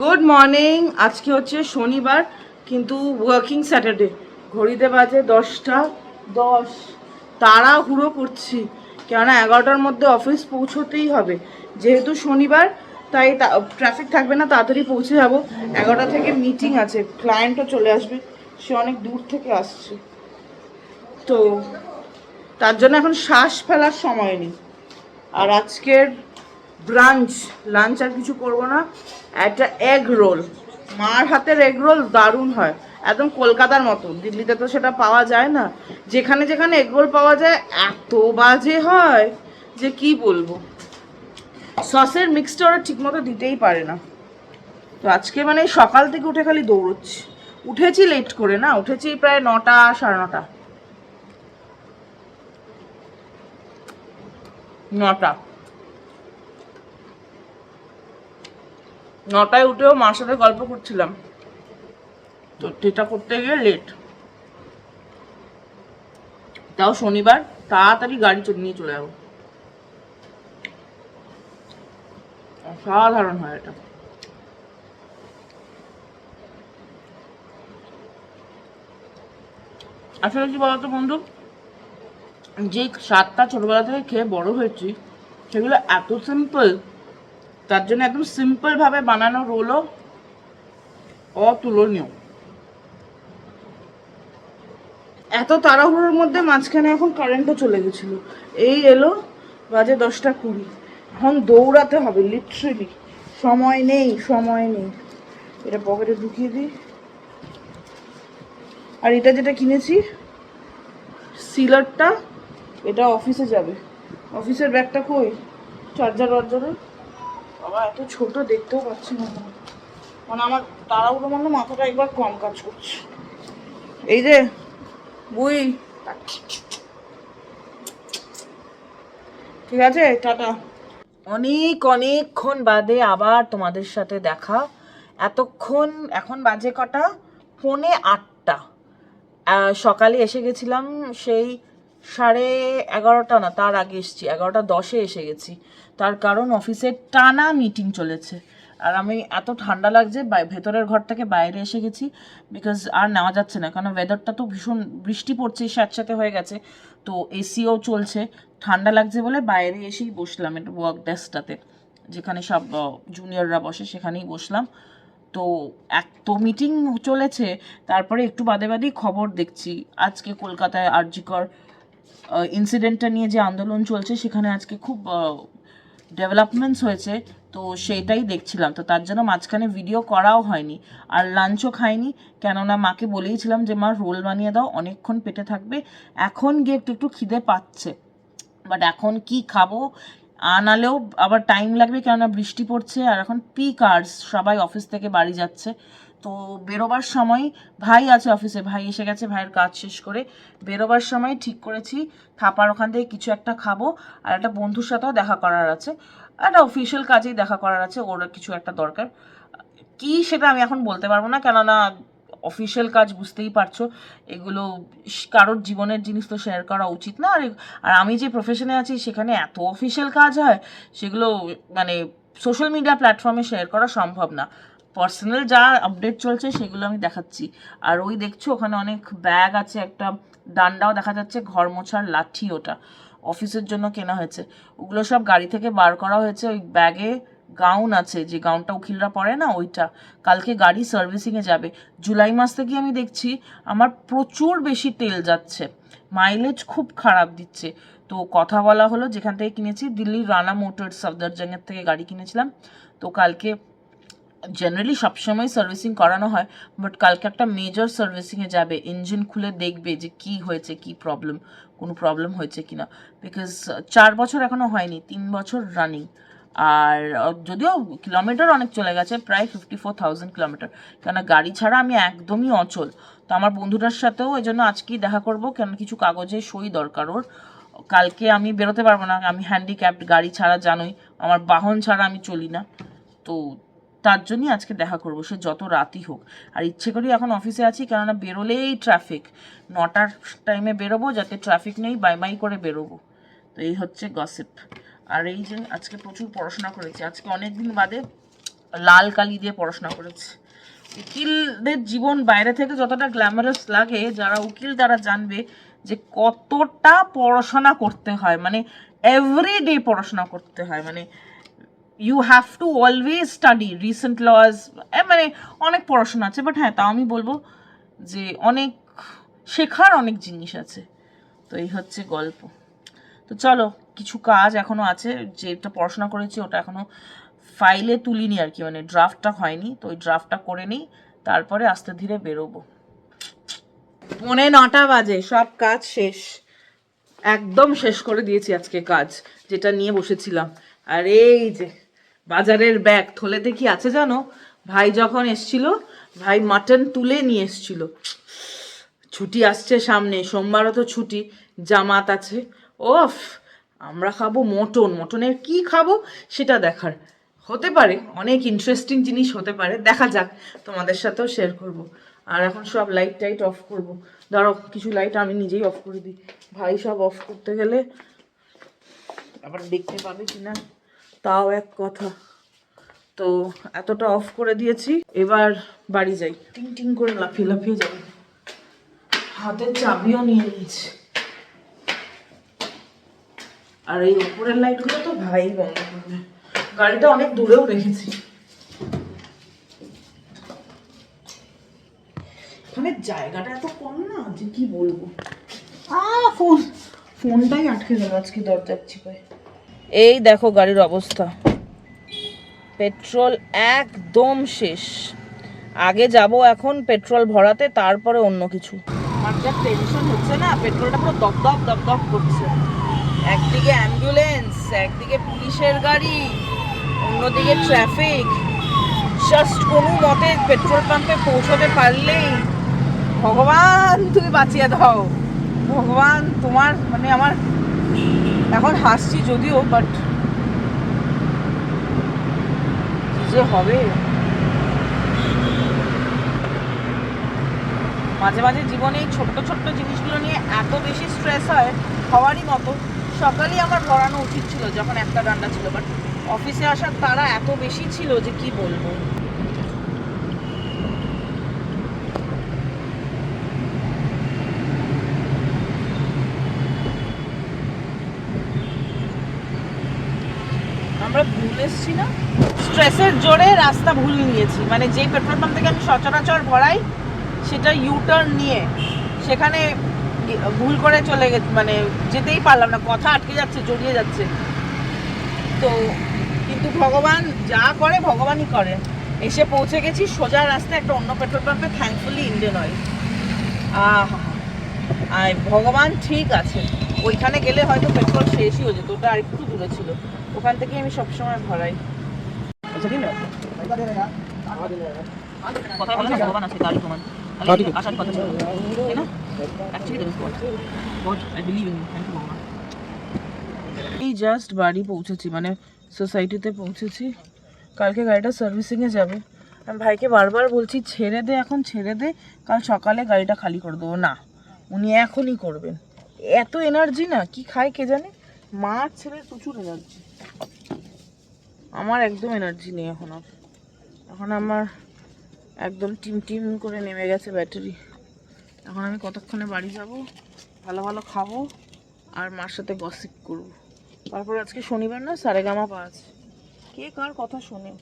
Good morning. আজকে হচ্ছে শনিবার, কিন্তু ওয়ার্কিং স্যাটারডে। ঘড়িতে বাজে 10টা 10। তাড়াহুড়ো করছি, কেননা 11টার মধ্যে অফিস পৌঁছতেই হবে। যেহেতু শনিবার, তাই ট্রাফিক থাকবে না, তাড়াতাড়ি পৌঁছে যাব। 11টা থেকে মিটিং আছে, ক্লায়েন্টও চলে আসবে, সে অনেক দূর থেকে আসছে। তো তার জন্য এখন শ্বাস ফেলার সময় নেই। আর আজকের লাঞ্চ আর কিছু করবো না। একটা এগ রোল, মার হাতের এগ রোল দারুণ হয়, একদম কলকাতার মতো। দিল্লিতে তো সেটা পাওয়া যায় না। যেখানে যেখানে এগ রোল পাওয়া যায় এত বাজে হয় যে কি বলবো। সসের মিক্সটা ওরা ঠিক মতো দিতেই পারে না। তো আজকে মানে সকাল থেকে উঠে খালি দৌড়চ্ছি। উঠেছি লেট করে, না উঠেছি প্রায় 9টা 9:30। 9টায় উঠেও মার সাথে গল্প করছিলাম, তো এটা করতে গিয়ে লেট। তাও শনিবার, তাড়াতাড়ি গাড়ি নিয়ে চলে যাবো। অসাধারণ হয় এটা। আসলে কি বলতো বন্ধু, যে স্বাদটা ছোটবেলা থেকে খেয়ে বড় হয়েছি, সেগুলো এত সিম্পল। তার জন্য একদম সিম্পল ভাবে বানানো রোলও অতুলনীয়। এত তাড়াহুড়োর মধ্যে মাঝখানে এখন কারেন্টও চলে গেছিল। এই এলো, বাজে 10টা 20। এখন দৌড়াতে হবে লিটারেলি, সময় নেই সময় নেই। এটা পকেটে ঢুকিয়ে দিই। আর এটা যেটা কিনেছি সিলারটা, এটা অফিসে যাবে। অফিসের ব্যাগটা কই, চার্জার বার্জারে। বাবা এত ছোট, দেখতেও পাচ্ছি না, মানে আমার তাড়াহুড়ো মানে মাথাটা একবার কম কাজ করছে। এই যে বুই, ঠিক আছে, টাটা। অনেকক্ষণ বাদে আবার তোমাদের সাথে দেখা। এতক্ষণ, এখন বাজে কটা, 7:45। সকালে এসে গেছিলাম সেই 11:30, না তার আগে এসেছি, 11টা 10-এ এসে গেছি। তার কারণ অফিসের টানা মিটিং চলেছে। আর আমি এত ঠান্ডা লাগছে, ভেতরের ঘর থেকে বাইরে এসে গেছি, বিকজ আর নেওয়া যাচ্ছে না, কারণ ওয়েদারটা তো ভীষণ, বৃষ্টি পড়ছে স্যাঁতস্যাঁতে হয়ে গেছে, তো এসিও চলছে। ঠান্ডা লাগছে বলে বাইরে এসেই বসলাম একটা ওয়ার্ক ডেস্কটাতে, যেখানে সব জুনিয়ররা বসে, সেখানেই বসলাম। তো এত মিটিং চলেছে, তারপরে একটু বাদে বাদেই খবর দেখছি। আজকে কলকাতায় আরজিকর ইনসিডেন্টটা নিয়ে যে আন্দোলন চলছে, সেখানে আজকে খুব ডেভেলপমেন্টস হয়েছে, তো সেইটাই দেখছিলাম। তো তার জন্য মাঝখানে ভিডিও করাও হয়নি, আর লাঞ্চও খাইনি, কেননা মাকে বলেইছিলাম যে মা রোল বানিয়ে দাও, অনেকক্ষণ পেটে থাকবে। এখন গিয়ে একটু একটু খিদে পাচ্ছে, বাট এখন কি খাবো, আনালেও আবার টাইম লাগবে, কেননা বৃষ্টি পড়ছে। আর এখন পিক আওয়ার্স, সবাই অফিস থেকে বাড়ি যাচ্ছে। তো বেরোবার সময়, ভাই আছে অফিসে, ভাই এসে গেছে, ভাইয়ের কাজ শেষ করে বেরোবার সময় ঠিক করেছি থাপার ওখান থেকে কিছু একটা খাবো। আর একটা বন্ধুর সাথেও দেখা করার আছে, একটা অফিসিয়াল কাজেই দেখা করার আছে, ওর কিছু একটা দরকার। কি সেটা আমি এখন বলতে পারবো না, কেননা অফিসিয়াল কাজ বুঝতেই পারছো, এগুলো কারোর জীবনের জিনিস তো শেয়ার করা উচিত না। আর আমি যে প্রফেশনে আছি সেখানে এত অফিসিয়াল কাজ হয়, সেগুলো মানে সোশ্যাল মিডিয়া প্ল্যাটফর্মে শেয়ার করা সম্ভব না। পার্সোনাল যা আপডেট চলছে সেগুলো আমি দেখাচ্ছি। আর ওই দেখছো ওখানে অনেক ব্যাগ আছে, একটা ডান্ডাও দেখা যাচ্ছে, ঘর মোছার লাঠি, ওটা অফিসের জন্য কেনা হয়েছে। ওগুলো সব গাড়ি থেকে বার করা হয়েছে। ওই ব্যাগে গাউন আছে, যে গাউনটা উকিলরা পরে না, ওইটা কালকে গাড়ি সার্ভিসিংয়ে যাবে। জুলাই মাস থেকে আমি দেখছি আমার প্রচুর বেশি তেল যাচ্ছে, মাইলেজ খুব খারাপ দিচ্ছে। তো কথা বলা হলো, যেখান থেকে কিনেছি, দিল্লির রানা মোটরস সফদরজংয়ের থেকে গাড়ি কিনেছিলাম। তো কালকে জেনারেলি সবসময় সার্ভিসিং করানো হয়, বাট কালকে একটা মেজর সার্ভিসিংয়ে যাবে, ইঞ্জিন খুলে দেখবে যে কি হয়েছে, কি প্রবলেম, কোনো প্রবলেম হয়েছে কিনা। বিকজ 4 বছর এখনও হয়নি, 3 বছর রানিং। আর যদিও কিলোমিটার অনেক চলে গেছে, প্রায় 54,000 কিলোমিটার, কেন গাড়ি ছাড়া আমি একদমই অচল। তো আমার বন্ধুটার সাথেও এই জন্য আজকেই দেখা করব, কেন কিছু কাগজে সই দরকার ওর। কালকে আমি বেরোতে পারবো না, আমি হ্যান্ডিক্যাপড, গাড়ি ছাড়া জানোই, আমার বাহন ছাড়া আমি চলি না। তো তার জন্যই আজকে দেখা করবো, সে যত রাতই হোক। আর ইচ্ছে করি এখন অফিসে আছি, কেননা বেরোলেই ট্রাফিক। 9টার টাইমে বেরোবো, যাতে ট্রাফিক নেই, বাই করে বেরোবো। তো এই হচ্ছে গসিপ। আর এই যে আজকে প্রচুর পড়াশোনা করেছি, আজকে অনেক দিন বাদে লাল কালি দিয়ে পড়াশোনা করেছে। উকিলদের জীবন বাইরে থেকে যতটা গ্ল্যামারাস লাগে, যারা উকিল তারা জানবে যে কতটা পড়াশোনা করতে হয়, মানে এভরিডে পড়াশোনা করতে হয়, মানে you have to always study recent laws, মানে অনেক পড়াশোনা আছে। বাট হ্যাঁ, তাও আমি বলবো যে অনেক শেখার অনেক জিনিস আছে। তো এই হচ্ছে গল্প। তো চলো, কিছু কাজ এখনো আছে, যেটা পড়াশোনা করেছি ওটা এখনো ফাইলে তুলিনি আর কি, মানে ড্রাফটটা হয়নি, তো ওই ড্রাফটটা করে নিই, তারপরে আস্তে ধীরে বেরোবো। 9:45 বাজে, সব কাজ শেষ, একদম শেষ করে দিয়েছি আজকে কাজ, যেটা নিয়ে বসেছিলাম। আর এই যে বাজারের ব্যাগ, থলেতে কি আছে জানো? ভাই যখন এসছিল, ভাই মাটন তুলে নিয়ে এসছিল। ছুটি আসছে সামনে, সোমবারও তো ছুটি, জামাত আছে। ওফ, আমরা খাবো মটন। মটনের কি খাবো সেটা দেখার, হতে পারে অনেক ইন্টারেস্টিং জিনিস হতে পারে, দেখা যাক, তোমাদের সাথেও শেয়ার করব। আর এখন সব লাইট টাইট অফ করব। ধরো কিছু লাইট আমি নিজেই অফ করে দিই, ভাই সব অফ করতে গেলে আবার দেখতে পাবে কিনা তাও এক কথা। তো এতটা অফ করে দিয়েছি, এবার বাড়ি যাই। টিং টিং করে লাফিয়ে লাফিয়ে যাই, হাতের চাবিও নিয়ে নিয়েছি। আর এই উপরের লাইটগুলো তো ভাই বন্ধ করবে, গাড়িটা অনেক দূরেও রেখেছি। এখানে জায়গাটা এত কম না যে কি বলবো। ফোনটাই আটকে গেল আজকে দরজার চিপায়। এই দেখো গাড়ির অবস্থা, পেট্রোল একদম শেষ। আগে যাব এখন পেট্রোল ভরাতে, তারপরে অন্য কিছু। আমার যা টেনশন হচ্ছে না, পেট্রোলটা পুরো দপদপ দপদপ করছে। একদিকে অ্যাম্বুলেন্স, একদিকে পুলিশের গাড়ি, অন্যদিকে ট্রাফিক। জাস্ট কোনো মতে পেট্রোল পাম্পে পৌঁছতে পারলেই ভগবান তুমি বাঁচিয়ে দাও। ভগবান তোমার, মানে আমার এখন হাসছি যদিও, বাট কি যে হবে। মাঝে মাঝে জীবনে এই ছোট্ট ছোট্ট জিনিসগুলো নিয়ে এত বেশি স্ট্রেস হয়, হওয়ারই মতো। সকালেই আমার ভরানো উচিত ছিল যখন একটা ডান্ডা ছিল, বাট অফিসে আসার তারা এত বেশি ছিল যে কি বলবো। আমরা ভুল এসছি না, স্ট্রেসের জোরে রাস্তা ভুল নিয়েছি। মানে যেই পেট্রোল পাম্প থেকে আমি সচরাচর ভরাই, সেটা ইউটার্ন নিয়ে সেখানে ভুল করে চলে গেছে, মানে যেতেই পারলাম না, কথা আটকে যাচ্ছে, জড়িয়ে যাচ্ছে। তো কিন্তু ভগবান যা করে ভগবানই করে। এসে পৌঁছে গেছি সোজা রাস্তায় একটা অন্য পেট্রোল পাম্পে, থ্যাঙ্কফুলি ইন্ডিয়ান অয়েল। আর ভগবান ঠিক আছে, ওইখানে গেলে হয়তো পেট্রোল শেষই হয়ে যেত, ওটা আর একটু দূরে ছিল, ওখান থেকে আমি সবসময় ভরাই। ভগবান আছে, গাড়ি প্রমাণ আসার কথা ছিল, তাই না? এই জাস্ট বাড়ি পৌঁছেছি, মানে সোসাইটিতে পৌঁছেছি। কালকে গাড়িটা সার্ভিসিংয়ে যাবে। আমি ভাইকে বারবার বলছি ছেড়ে দে, এখন ছেড়ে দে, কাল সকালে গাড়িটা খালি করে দেবো। না, উনি এখনই করবেন। এত এনার্জি না, কি খায় কে জানে। মার ছেলের প্রচুর এনার্জি, আমার একদম এনার্জি নেই এখন। এখন আমার একদম টিম টিম করে নেমে গেছে ব্যাটারি। এখন আমি কতক্ষণে বাড়ি যাব, ভালো ভালো খাবো আর মার সাথে গসিপ করবো। তারপর আজকে শনিবার না, সারেগামা আছে, কে কার কথা শোনে।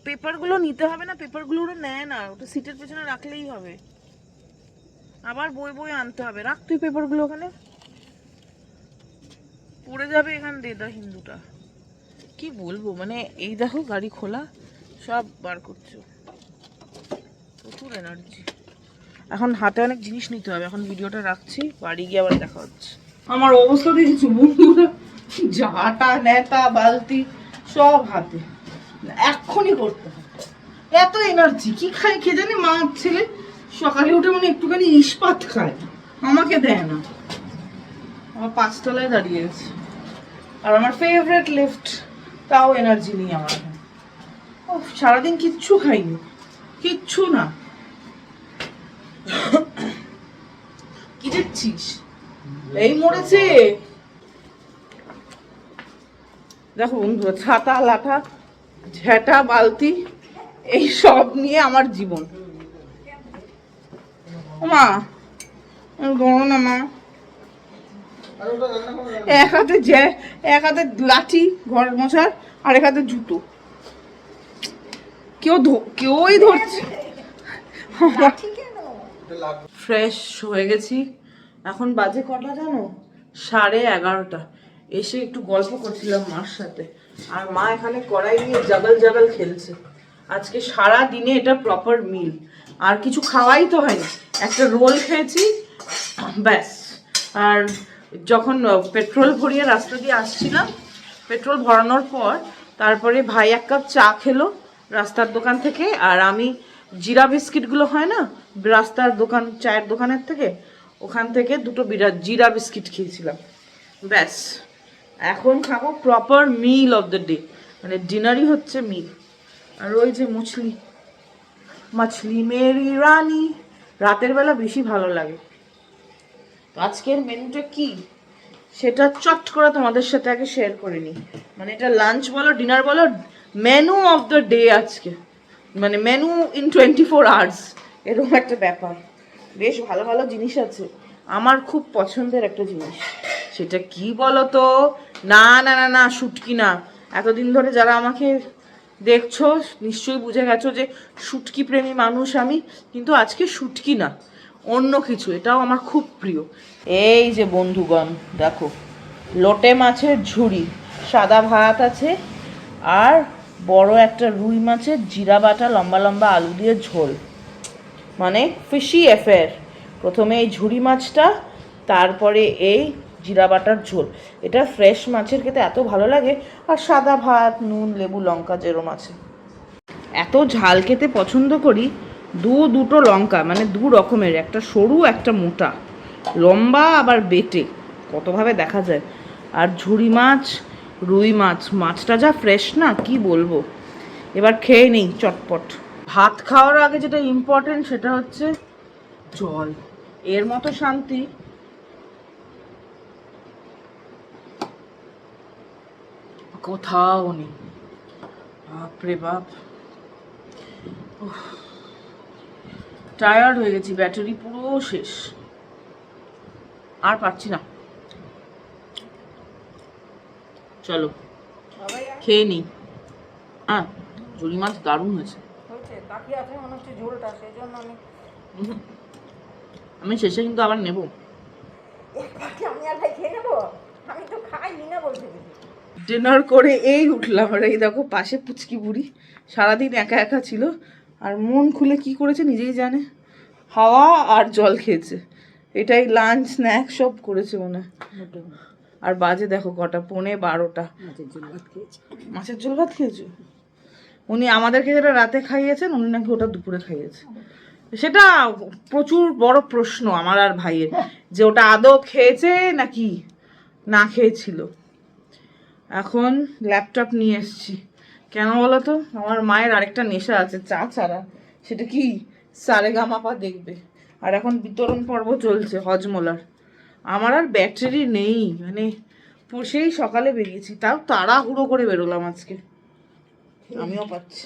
পেপারগুলো নিতে হবে না, পেপারগুলো ওরা নেয় না, ওটা সিটের পেছনে রাখলেই হবে, আবার বই বই আনতে হবে। রাখ তুই পেপারগুলো ওখানে, পড়ে যাবে এখান দিয়ে দা হিন্দুটা। কি বলবো, মানে এই দেখো গাড়ি খোলা, সব বার করছো, প্রচুর এনার্জি। এখন হাতে অনেক জিনিস নিতে হবে। এখন ভিডিওটা রাখছি, বাড়ি গিয়ে আবার দেখা হচ্ছে। আমার অবস্থা দেখেছো বন্ধুরা, ঝাঁটা নেতা বালতি সব হাতে, এক্ষুনি করতে হবে। এত এনার্জি, কি খায় কে জানে। মা ছেলে সকালে উঠে মানে একটুখানি ইস্পাত খায়, আমাকে দেয় না। আমার 5 তলায় দাঁড়িয়ে গেছে, আর আমার ফেভারিট লিফট, তাও এনার্জি নেই আমার। সারাদিন কিচ্ছু খাইনি, কিচ্ছু না। কি দেখছিস, এই মরেছে। দেখো বন্ধুরা, ছাতা লাঠা ঝেঁটা বালতি এই সব নিয়ে আমার জীবন। মা ধরো না মা, এক হাতে লাঠি ঘর মোছার, আর এক হাতে জুতো, কেউই ধরছে। ফ্রেশ হয়ে গেছি, এখন বাজে কটা জানো? 11:30। এসে একটু গল্প করছিলাম মার সাথে, আর মা এখানে কড়াই নিয়ে জাগাল খেলছে। আজকে সারা দিনে এটা প্রপার মিল, আর কিছু খাওয়াই তো হয়নি। একটা রোল খেয়েছি ব্যাস। আর যখন পেট্রোল ভরিয়ে রাস্তা দিয়ে আসছিলাম, পেট্রোল ভরানোর পর তারপরে ভাই 1 কাপ চা খেলো রাস্তার দোকান থেকে, আর আমি জিরা বিস্কিটগুলো হয় না রাস্তার দোকান, চায়ের দোকানের থেকে, ওখান থেকে 2টো জিরা বিস্কিট খেয়েছিলাম। ব্যাস, এখন খাবো proper meal of the day, মানে ডিনারই হচ্ছে মিল। আর ওই যে মাছলি মেরি রানী, রাতের বেলা বেশি ভালো লাগে। তো আজকের মেনুটা কি সেটা চট করে তোমাদের সাথে আগে শেয়ার করে নিই। মানে এটা লাঞ্চ বলো ডিনার বলো, মেনু অফ দ্য ডে আজকে, মানে মেনু ইন 24 আওয়ার্স, এরকম একটা ব্যাপার। বেশ ভালো ভালো জিনিস আছে, আমার খুব পছন্দের একটা জিনিস। সেটা কি বলো তো? না না না না, শুটকি না। এতদিন ধরে যারা আমাকে দেখছো নিশ্চয়ই বুঝে গেছো যে শুটকি প্রেমী মানুষ আমি, কিন্তু আজকে শুটকি না, অন্য কিছু। এটাও আমার খুব প্রিয়। এই যে বন্ধুগণ দেখো, লোটে মাছের ঝুড়ি, সাদা ভাত আছে, আর বড় একটা রুই মাছের জিরা বাটা লম্বা লম্বা আলু দিয়ে ঝোল, মানে ফিশি অ্যাফেয়ার। প্রথমে এই ঝুড়ি মাছটা, তারপরে এই জিরা বাটার ঝোল। এটা ফ্রেশ মাছের খেতে এত ভালো লাগে। আর সাদা ভাত, নুন, লেবু, লঙ্কা যেরম আছে। এত ঝাল খেতে পছন্দ করি, দুটো লঙ্কা, মানে 2 রকমের, একটা সরু একটা মোটা, লম্বা আবার বেটে, কতভাবে দেখা যায়। আর ঝুড়ি মাছ, রুই মাছ, মাছটা যা ফ্রেশ না কি বলবো। এবার খেয়ে নেই চটপট। ভাত খাওয়ার আগে যেটা ইম্পর্টেন্ট সেটা হচ্ছে জল। এর মতো শান্তি কোথাও নেই। বাপরে বাপ, টায়ার্ড হয়ে গেছি, ব্যাটারি পুরো শেষ, আর পারছি না। চলো খেয়ে নিই। হ্যাঁ, ঝুড়ি মাছ দারুণ হয়েছে। আমি শেষে কিন্তু আবার নেবো। ডিনার করে এই উঠলাম, আর এই দেখো পাশে পুচকি বুড়ি সারাদিন একা একা ছিল, আর মন খুলে কি করেছে নিজেই জানে, হাওয়া আর জল খেয়েছে। এটাই লাঞ্চ স্ন্যাক সব করেছে মনে হয়। আর বাজে দেখো কটা, 11:45। মাছের ঝোল ভাত খেয়েছো? উনি আমাদেরকে যেটা রাতে খাইয়েছেন, উনি নাকি ওটা দুপুরে খাইয়েছে। সেটা প্রচুর বড় প্রশ্ন আমার আর ভাইয়ের, যে ওটা আদৌ খেয়েছে নাকি না খেয়েছিল। এখন ল্যাপটপ নিয়ে এসছি, কেন বলো তো? আমার মায়ের আরেকটা নেশা আছে চা ছাড়া, সেটা কি সারেগামাপা দেখবে। আর এখন বিতরণ পর্ব চলছে হজমোলার। আমার আর ব্যাটারি নেই, মানে সেই সকালে বেরিয়েছি, তাও তাড়াহুড়ো করে বেরোলাম আজকে। আমিও পাচ্ছি।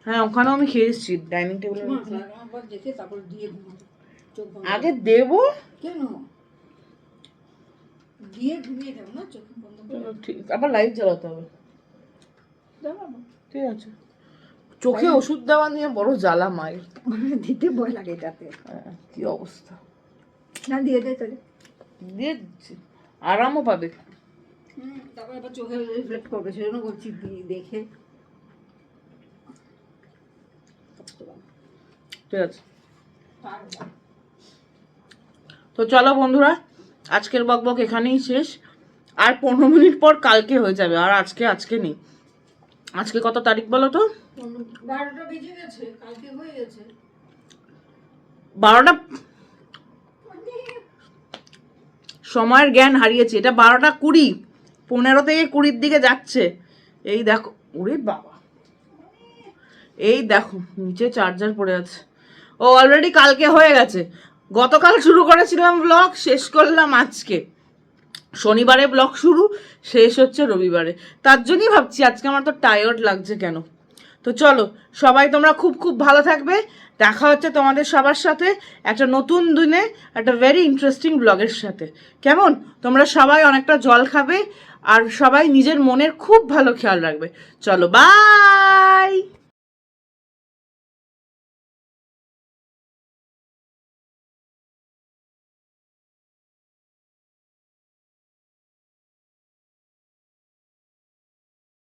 হ্যাঁ, ওখানেও আমি খেয়ে এসেছি ডাইনিং টেবিলে। আগে দেবো কেন, দিয়ে ঘুমিয়ে যাবো না, চোখ বন্ধ করে। ঠিক, আবার লাইট জ্বালাতে হবে। ঠিক আছে। চোখে ওষুধ দেওয়া নিয়ে বড় জ্বালা মায়ের, দিতে ভয় লাগে এটাতে। কি অবস্থা, না দিয়ে দে তাহলে। দিয়ে দিচ্ছি, আরামও পাবে। তারপর আবার চোখে রিফ্লেক্ট করবে, সেজন্য বলছি দেখে। ঠিক আছে, তো চলো বন্ধুরা, আজকের বকবক এখানেই শেষ। আর 15 মিনিট পর কালকে হয়ে যাবে, আর আজকে নেই। আজকে কত তারিখ বলো তো? 12টা বেজে গেছে, কালকে হয়ে গেছে 12টা। সময়ের জ্ঞান হারিয়েছে, এটা 12টা 20, 15 থেকে 20-র দিকে যাচ্ছে। এই দেখো, ওরে বাবা, এই দেখো নিচে চার্জার পড়ে আছে। ও অলরেডি কালকে হয়ে গেছে। গতকাল শুরু করেছিলাম ব্লগ, শেষ করলাম আজকে। শনিবারে ব্লগ শুরু, শেষ হচ্ছে রবিবারে। তার জন্যই ভাবছি আজকে আমার তো টায়ার্ড লাগছে কেন। তো চলো সবাই তোমরা খুব খুব ভালো থাকবে। দেখা হচ্ছে তোমাদের সবার সাথে একটা নতুন দিনে একটা ভেরি ইন্টারেস্টিং ব্লগের সাথে। কেমন? তোমরা সবাই অনেকটা জল খাবে আর সবাই নিজের মনের খুব ভালো খেয়াল রাখবে। চলো বাই।